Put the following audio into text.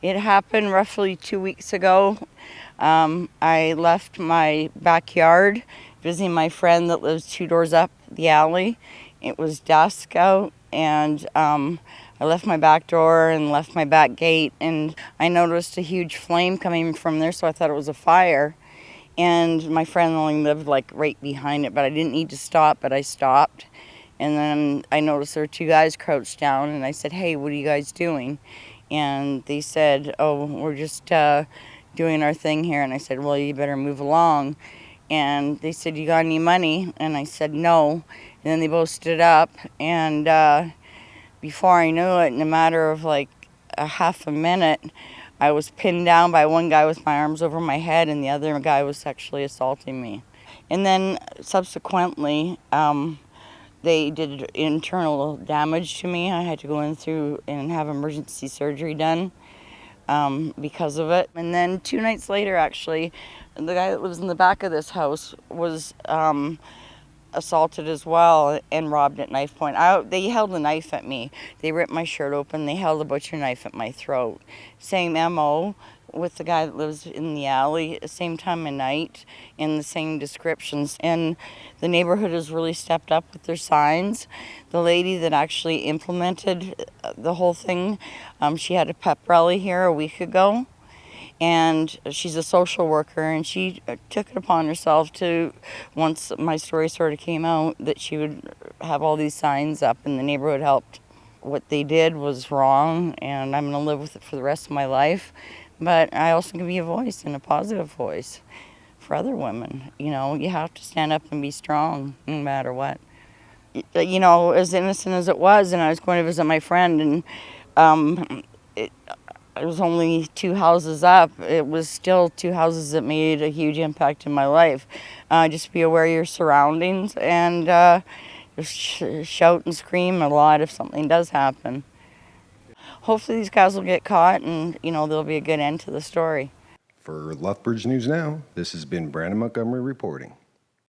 It happened roughly 2 weeks ago. I left my backyard visiting my friend that lives 2 doors up the alley. It was dusk out, and I left my back door and left my back gate, and I noticed a huge flame coming from there, so I thought it was a fire. And my friend only lived like right behind it, but I didn't need to stop, but I stopped. And then I noticed there were two guys crouched down, and I said, "Hey, what are you guys doing?" And they said, "Oh, we're just doing our thing here." And I said, "Well, you better move along." And they said, "You got any money?" And I said, "No." And then they both stood up, and before I knew it, in a matter of like a half a minute, I was pinned down by one guy with my arms over my head, and the other guy was sexually assaulting me. And then subsequently, they did internal damage to me. I had to go in through and have emergency surgery done because of it. And then 2 nights later, actually, the guy that lives in the back of this house was assaulted as well and robbed at knife point. They held a knife at me. They ripped my shirt open. They held a butcher knife at my throat. Same MO with the guy that lives in the alley, same time of night, in the same descriptions. And the neighborhood has really stepped up with their signs. The lady that actually implemented the whole thing, she had a pep rally here a week ago. And she's a social worker, and she took it upon herself to, once my story sort of came out, that she would have all these signs up, and the neighborhood helped. What they did was wrong, and I'm going to live with it for the rest of my life. But I also can be a voice, and a positive voice for other women. You know, you have to stand up and be strong no matter what. You know, as innocent as it was, and I was going to visit my friend, and it was only 2 houses up. It was still 2 houses that made a huge impact in my life. Just be aware of your surroundings, and just shout and scream a lot if something does happen. Hopefully these guys will get caught, and there'll be a good end to the story. For Lethbridge News Now, this has been Brandon Montgomery reporting.